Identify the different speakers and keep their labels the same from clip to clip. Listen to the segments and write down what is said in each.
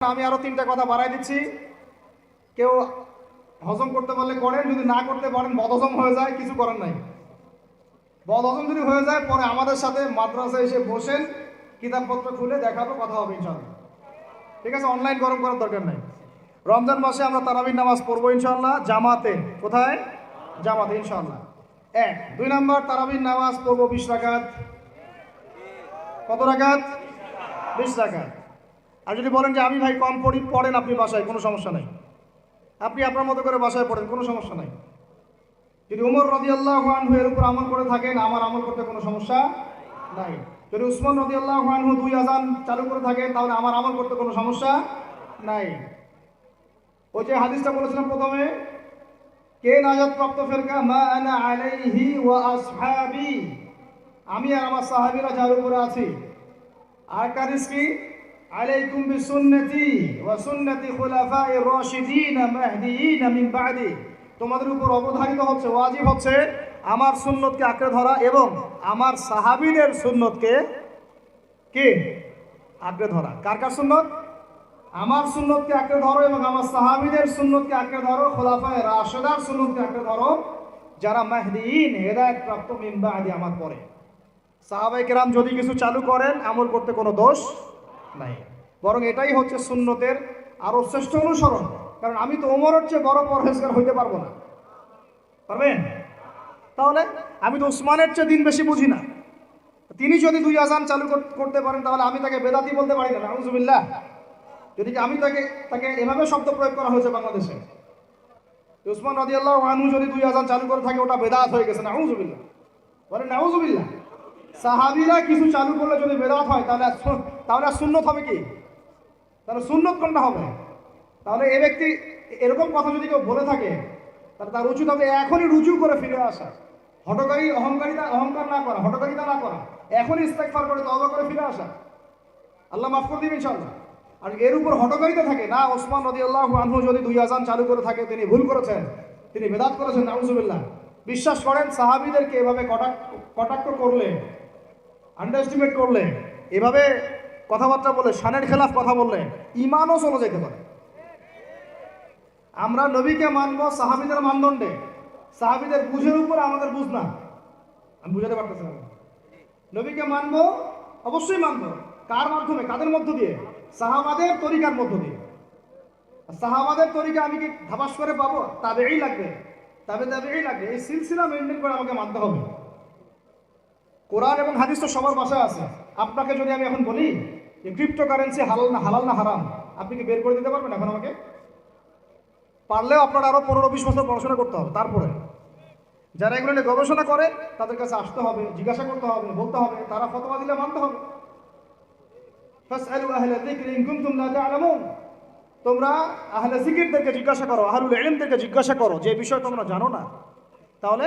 Speaker 1: আমি আরো তিনটা কথা বাড়াই দিচ্ছি। কেউ হজম করতে পারলে করেন, যদি না করতে পারেন বদহজম হয়ে যায়, কিছু করেন নাই। বদহজম যদি হয়ে যায় পরে আমাদের সাথে মাদ্রাসায় এসে বসেন, কিতাবপত্র খুলে দেখাবো, কথা হবে ইনশাআল্লাহ। ঠিক আছে, অনলাইন গরম করার দরকার নাই। রমজান মাসে আমরা তারাবির নামাজ পড়বো ইনশাআল্লাহ জামাতে। কোথায়? জামাতে ইনশাআল্লাহ। এক। 2 নম্বর, তারাবির নামাজ পড়বো 20 রাকাত। কত রাকাত? 20 রাকাত। আর যদি বলেন যে আমি ভাই কম পড়ি, পড়েন আপনি বাসায়, কোনো সমস্যা নাই। আপনি আপনার মতো করে বাসায় পড়েন, কোনো সমস্যা নাই। যদি উমর রাদিয়াল্লাহু আনহু এর উপর আমল করে থাকেন, আমার আমল করতে কোনো সমস্যা নাই। যদি উসমান রাদিয়াল্লাহু আনহু 2 আযান চালু করে থাকেন, তাহলে আমার আমল করতে কোনো সমস্যা নাই। ওই যে হাদিসটা বলেছিলাম প্রথমে, কে নাজাত প্রাপ্ত ফেরকা? মা আনা আলাইহি ওয়া আসহাবি, আমি আর আমার সাহাবীরা যার উপরে আছি। আর হাদিস কি? আলাইকুম বিসুন্নতি ওয়া সুন্নতি খুলাফায়ে রাশিদিন মাহদিয়িন মিন বা'দি, তোমাদের উপর অবধারিত হচ্ছে, ওয়াজিব হচ্ছে আমার সুন্নতকে আঁকড়ে ধরা এবং আমার সাহাবীদের সুন্নতকে কি আঁকড়ে ধরা। কার কার সুন্নত? আমার সুন্নতকে আঁকড়ে ধরো এবং আমার সাহাবীদের সুন্নতকে আঁকড়ে ধরো, খোলাফায়ে রাশিদার সুন্নতকে আঁকড়ে ধরো, যারা মাহদিয়িন হেদায়েত প্রাপ্ত মিন বা'দি, আমার পরে। সাহাবায়ে কেরাম যদি কিছু চালু করেন, আমল করতে কোনো দোষ নাই, বরং এটাই হচ্ছে সুন্নতের আরো শ্রেষ্ঠ অনুসরণ। কারণ আমি তো ওমরের চেয়ে বড় পরহেজগার হইতে পারবো না। পারবেন? তাহলে আমি তো উসমানের চেয়ে দিন বেশি বুঝি না। তিনি যদি 2 আযান চালু করতে পারেন, তাহলে আমি তাকে বেদাতি বলতে পারি না। নাউজুবিল্লাহ। যদি আমি তাকে এভাবে শব্দ প্রয়োগ করা হয়েছে বাংলাদেশে, উসমান রাদিয়াল্লাহু আনহু যদি 2 আযান চালু করে থাকে, ওটা বেদাত হয়ে গেছে। নাউজুবিল্লাহ। বলেন নাউজুবিল্লাহ। সাহাবীরা কিছু চালু করলে যদি বেদাত হয়, তাহলে সুন্নত হবে কি? তাহলে সুন্নত কোনটা হবে? তাহলে এই ব্যক্তি এরকম কথা যদি কেউ বলে থাকে, তাহলে তার উচিত হবে এখনই রুজু করে ফিরে আসা। অহংকার না করা, হঠকারিতা না করা, এখনই ইস্তেগফার করে তওবা করে ফিরে আসা। আল্লাহ মাফ করে দিবেন ইনশাআল্লাহ। আর এর উপর হঠকারিতা থাকে না, ওসমান রাদিয়াল্লাহু আনহু যদি 2 আযান চালু করে থাকে, তিনি ভুল করেছেন, তিনি বেদাত করেছেন। নাউজুবিল্লাহ। বিশ্বাস করেন, সাহাবীদেরকে এভাবে কটাক্ষ করলে, আন্ডারএস্টিমেট করলে, এভাবে কথাবার্তা বলে, শানের খেলাফ কথা বললে ঈমানও চলে যেতে পারে। আমরা নবীকে মানবো সাহাবীদের মানদণ্ডে, সাহাবীদের বুঝের উপর আমাদের বুঝ না। আমি বুঝাতে পারতেছি না। নবীকে মানবো, অবশ্যই মানবো। কার মাধ্যমে? কাদের মধ্য দিয়ে? সাহাবাদের তরিকার মধ্য দিয়ে। সাহাবাদের তরিকা আমি কি ধাপাস করে পাবো? তাবেঈ লাগবে, তাবেঈ লাগবে। এই সিলসিলা মেনটেন করে আমাকে মানতে হবে। কোরআন এবং হাদিস তো সবার ভাষায় আছে। আপনাকে যদি আমি এখন বলি যে ক্রিপ্টোকারেন্সি হালাল না হারাম, আপনি কি বের করে দিতে পারবেন এখন আমাকে? পারলেও আপনার আরো 15-20 বছর পড়াশোনা করতে হবে। তারপরে যারা এগুলো নিয়ে গবেষণা করে, তাদের কাছে আসতে হবে, জিজ্ঞাসা করতে হবে, বলতে হবে, তারা ফতোয়া দিলে মানতে হবে। ফাসআলু আহলা যিকরি ইন কুনতুম লা তা'লামুন, তোমরা আহলে জিকিরদেরকে জিজ্ঞাসা করো, আহলুল ইলমদেরকে জিজ্ঞাসা করো যে বিষয় তোমরা জানো না। তাহলে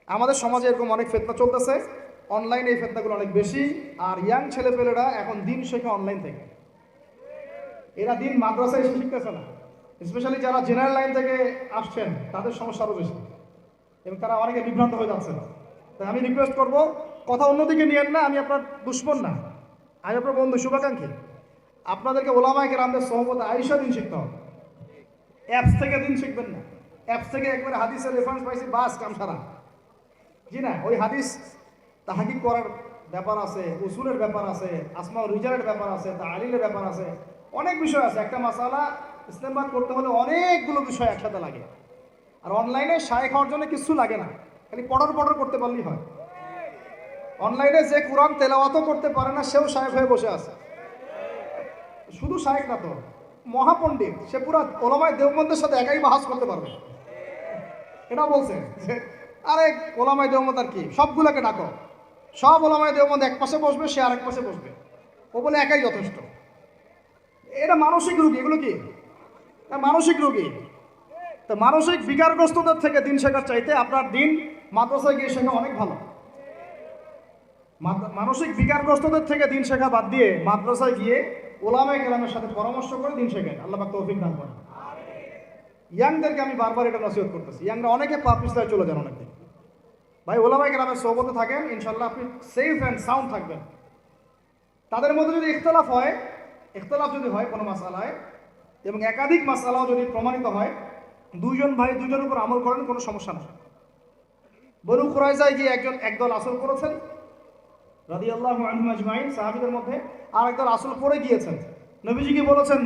Speaker 1: আমাদের সমাজে এরকম অনেক ফিতনা চলতেছে, অনলাইনে এই ফিতনাগুলো অনেক বেশি। আর ইয়াং ছেলেপেলেরা এখন দিন শেখে অনলাইন থেকে, এরা দিন মাদ্রাসায় এসে শিখতেছে না। স্পেশালি যারা জেনারেল লাইন থেকে আসছেন, তাদের সমস্যা আরও বেশি এবং তারা অনেকে বিভ্রান্ত হয়ে যাচ্ছে। তাই আমি রিকোয়েস্ট করবো, কথা অন্যদিকে নিয়েন না। আমি আপনার দুশ্মন না, আমি আপনার বন্ধু, শুভাকাঙ্ক্ষী। আপনাদেরকে ওলামায়ে কেরামদের সোহবতে আইসা দিন শিখতে হবে। অ্যাপস থেকে দিন শিখবেন না। অ্যাপস থেকে একবারে হাদিসের রেফারেন্স পাইছি, বাস কাম সারা। জি না, ওই হাদিস তাহকিক করার ব্যাপার আছে, উসুলের ব্যাপার আছে, আসমাউর রিজালের ব্যাপার আছে, তাহলিলের ব্যাপার আছে, অনেক বিষয় আছে। একটা মাসালা ইস্তেমবাদ করতে হলে অনেকগুলো বিষয় একসাথে লাগে। আর অনলাইনে শায়েখ হওয়ার জন্য কিছু লাগে না, খালি পড়ার করতে পারলেই হয়। অনলাইনে যে কোরআন তেলাওয়াতও করতে পারে না, সেও শায়েখ হয়ে বসে আছে। শুধু শায়েখ না তো, মহাপণ্ডিত, সে পুরো ওলামায়ে দেওবন্দের সাথে একাই বাহাস করতে পারবে। এটা বলছে যে আরে ওলামায়ে দেওবন্দ আর কি, সবগুলোকে ডাকো, সব ওলামায়ে দেওবন্দ এক পাশে বসবে, সে আরেক পাশে বসবে, ও বলে একাই যথেষ্ট। এটা মানসিক রোগী। এগুলো কি? মানসিক রোগী। তো মানসিক বিকারগ্রস্তদের থেকে দিন শেখার চাইতে আপনার দিন মাদ্রাসায় গিয়ে শেখা অনেক ভালো। মানসিক বিকারগ্রস্তদের থেকে দিন শেখা বাদ দিয়ে মাদ্রাসায় গিয়ে ওলামায়ে কেরামের সাথে পরামর্শ করে দিন শেখেন। আল্লাহ পাক তৌফিক দান করেন। ইয়াংদেরকে আমি বারবার এটা নসিহত করতেছি, ইয়াংরা অনেকে পাপ পিছলায় চলে যান অনেকদিন। ভাই, ওলামায়ে কেরামের সোহবতে থাকেন, ইনশাল্লাহ আপনি সেফ অ্যান্ড সাউন্ড থাকবেন। তাদের মধ্যে যদি ইখতিলাফ হয়, ইখতিলাফ যদি হয় কোনো মাসালায় এবং একাধিক মাসালাও যদি প্রমাণিত হয়, দুইজন ভাই দুইজনের উপর আমল করেন, কোনো সমস্যা না। বনু কুরাইজায় গিয়ে একদল আসল করেছেন রাদিয়াল্লাহু আনহুম আজমাইন, সাহাবীদের মধ্যে, আর একদল আসল পড়ে গিয়েছেন। নবীজিকে বলেছেন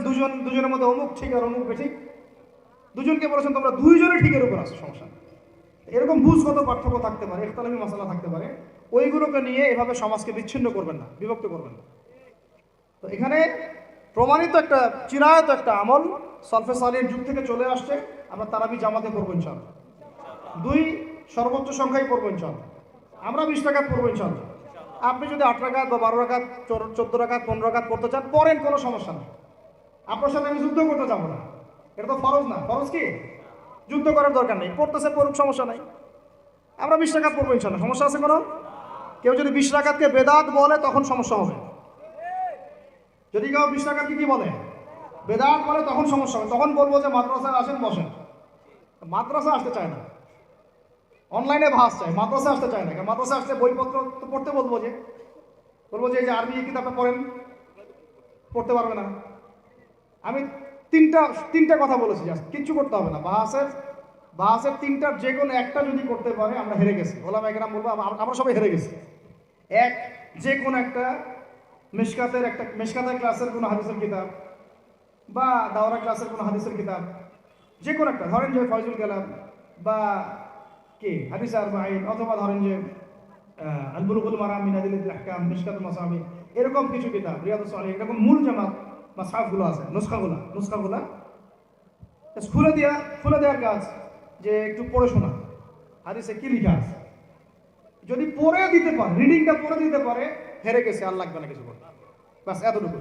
Speaker 1: দুজনের মধ্যে অমুক ঠিক আর অমুক বেঠিক, দুজনকে বলেছেন তোমরা দুইজনে ঠিকের উপর আসো, সমস্যা না। এরকম বুঝগত পার্থক্য থাকতে পারে, ইখতিলাফি মাসালা থাকতে পারে, ওইগুলোকে নিয়ে এভাবে সমাজকে বিচ্ছিন্ন করবেন না, বিভক্ত করবেন না। তো এখানে প্রমাণিত একটা চিরায়ত একটা আমল সলফে সালির যুগ থেকে চলে আসছে। আমরা তারাবি জামাতে পড়বো ইনশাআল্লাহ, দুই সর্বোচ্চ সংখ্যায় পড়বো ইনশাআল্লাহ। আমরা 20 রাকাত পড়বো ইনশাআল্লাহ। আপনি যদি 8 রাকাত বা 12 রাকাত 14 রাকাত 15 রাকাত পড়তে চান পড়েন, কোনো সমস্যা নেই। আপনার সাথে আমি যুদ্ধ করতে যাবো না, এটা তো ফরজ না। ফরজ কি? যুদ্ধ করার দরকার নেই, পড়তেছে পড়ুক, সমস্যা নাই। আমরা 20 রাকাত পড়বো ইনশাআল্লাহ, সমস্যা আছে কোনো? কেউ যদি 20 রাকাতকে বেদাত বলে তখন সমস্যা হবে। যদি কেউ 20 রাকাতকে কি বলে? বেদাত বলে, তখন সমস্যা হবে। তখন বলবো যে মাদ্রাসায় আসেন, বসেন। মাদ্রাসা আসতে চায় না, অনলাইনে ভাস চায়, মাদ্রাসা আসতে চায় না। মাদ্রাসা আসতে বইপত্র তো পড়তে বলবো যে এই যে আরবি কিতাবটা পড়েন, পড়তে পারবে না। আমি তিনটা কথা বলেছি, জাস্ট কিচ্ছু করতে হবে না। বাহাসের তিনটার যে কোনো একটা যদি করতে পারে আমরা হেরে গেছি। ওলামা একরাম বলবো আমরা সবাই হেরে গেছি। এক, যে কোনো একটা মেশকাতের ক্লাসের কোনো হাদিসের কিতাব বা দাওরা ক্লাসের কোনো হাদিসের কিতাব, যে কোনো একটা, ধরেন যে ফয়জুল কালাম বা কি হাদিস আরবাঈন, অথবা ধরেন যে আল বুলুগুল মারাম মিন আদিল্লাতিল আহকাম, মিশকাতুল মাসাবিহ, এরকম কিছু কিতাব, রিয়াদুস সালিহিন, এরকম মূল জামাত মাসহাফগুলো আছে, নুসখাগুলো খুলে দেওয়ার কাজ, যে একটু পড়ে শোনা হাদিসে কি লেখা আছে। যদি পড়ে দিতে পারে, রিডিংটা পড়ে দিতে পারে, হেরে গেছে, আর লাগবে না কিছু করতে, বাস এতটুকু।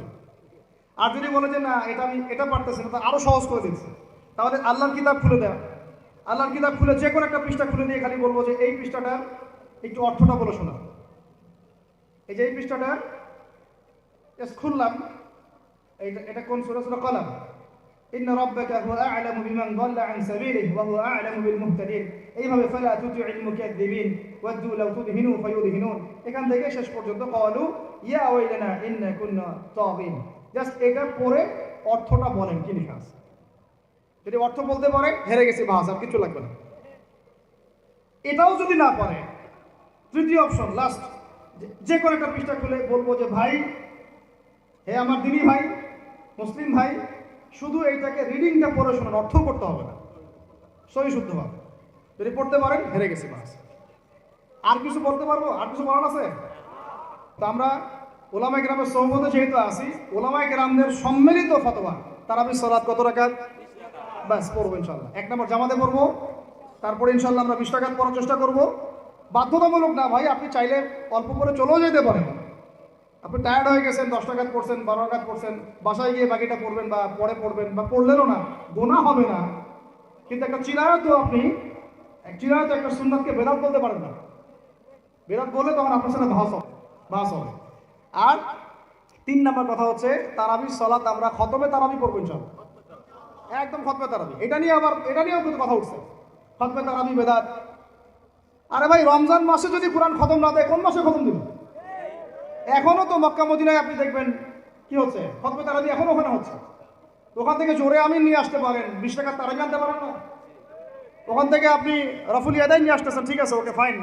Speaker 1: আর যদি বলে যে না এটা পারতেছে না, আরো সহজ করে দিচ্ছে, তাহলে আল্লাহর কিতাব খুলে দেওয়া। আল্লাহর কিতাব খুলে যে কোনো একটা পৃষ্ঠা খুলে দিয়ে খালি বলবো যে এই পৃষ্ঠাটা একটু অর্থটা বলে শোনা। এই যে এই পৃষ্ঠাটা খুললাম, এটা কোন সূরা? সূরা কলম। ইন্না রাব্বাকা হুয়া আ'লামু বিমান দাল্লা আন সাবিলিহি ওয়া হুয়া আ'লামু বিল মুহতাদিন। এইভাবে ফালা তুতি'ল মুকাদ্দিবিন ওয়াদ্দু লাউ তুদহিনু ফায়ুদহিনুন, এখান থেকে শেষ পর্যন্ত ক্বালু ইয়া ওয়াইলানা ইন্না কুন্না তাগিন। জাস্ট এটা পড়ে অর্থটা বলেন কি লেখা আছে। যদি অর্থ বলতে পারে, হেরে গেছে, বাস, আর কিছু লাগবে না। এটাও যদি না পারে, তৃতীয় অপশন, লাস্ট, যে কোনো একটা পৃষ্ঠা খুলে বলবো যে ভাই, হে আমার দিনী ভাই, মুসলিম ভাই, শুধু এইটাকে রিডিংটা পড়ে শোনার, অর্থ করতে হবে না, সহি শুদ্ধভাবে। যদি পড়তে পারেন, হেরে গেছে, বাস। আর কিছু বলতে পারবো? আর কিছু বলার আছে? তো আমরা ওলামায়ে কেরামের সোহবতে যেহেতু আছি, ওলামায়ে কেরামদের সম্মিলিত ফতোয়া, তারাবির সালাত কত রাকাত? ব্যাস, পড়বো ইনশাল্লাহ। 1 নম্বর জামাতে পড়বো, তারপরে ইনশাল্লাহ আমরা 20 রাকাত পড়ার চেষ্টা করবো। বাধ্যতামূলক না ভাই, আপনি চাইলে অল্প করে চলেও যেতে পারেন। আপনি টায়ার্ড হয়ে গেছেন, 10 রাকাত পড়ছেন, 12 রাকাত পড়ছেন, বাসায় গিয়ে বাকিটা পড়বেন বা পরে পড়বেন, বা পড়লেনও না, গোনা হবে না। কিন্তু একটা চিরায়ত, আপনি চিরায়ত একটা সুন্নাতকে বেদাত বলতে পারেন না। বেদাত বললে তখন আপনার সাথে ভাস হবে। আর 3 নম্বর কথা হচ্ছে, তারাবির সালাত আমরা খতমে তারাবি পড়বো ইনশাআল্লাহ, একদম খতমে তারাবি। এটা নিয়েও কিন্তু কথা উঠছে, খতমে তারাবি বেদাত। আরে ভাই, রমজান মাসে যদি কোরআন খতম না দেয়, কোন মাসে খতম দিবে? এখনো তো মক্কা মদিনায় আপনি দেখবেন কি হচ্ছে, খতমে তারাবি এখনো ওখানে হচ্ছে। ওখান থেকে জোরে আমিন নিয়ে আসতে পারেন, 20 টাকার তারাবি আনতে পারেন না? ওখান থেকে আপনি রফুল ইয়াদাইন নিয়ে আসতেছেন, ঠিক আছে, ওকে ফাইন,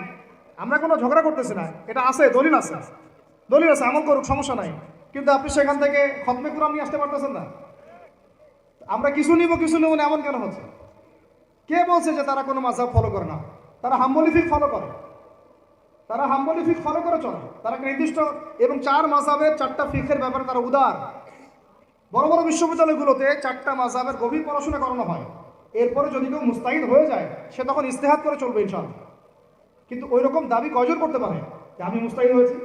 Speaker 1: আমরা কোনো ঝগড়া করতেছি না, এটা আছে, দলিল আছে, আমল করুক, সমস্যা নাই। কিন্তু আপনি সেখান থেকে খতমে কোরআন নিয়ে আসতে পারতেছেন না। আমরা কিছু নিব না, এমন কেন হচ্ছে? কে বলছে যে তারা কোনো মাযহাব ফলো করে না? তারা হাম্বলি ফিকহ ফলো করে, চলে। তারা একটা নির্দিষ্ট এবং 4 মাযহাবের 4টা ফিকহের ব্যাপারে তারা উদার। বড় বড় বিশ্ববিদ্যালয়গুলোতে 4টা মাযহাবের গভীর পড়াশোনা করানো হয়। এরপরে যদি কেউ মুস্তাহিদ হয়ে যায়, সে তখন ইজতিহাদ করে চলবে ইনশাআল্লাহ। কিন্তু ওই রকম দাবি কয়জন করতে পারে যে আমি মুস্তাহিদ হয়েছি?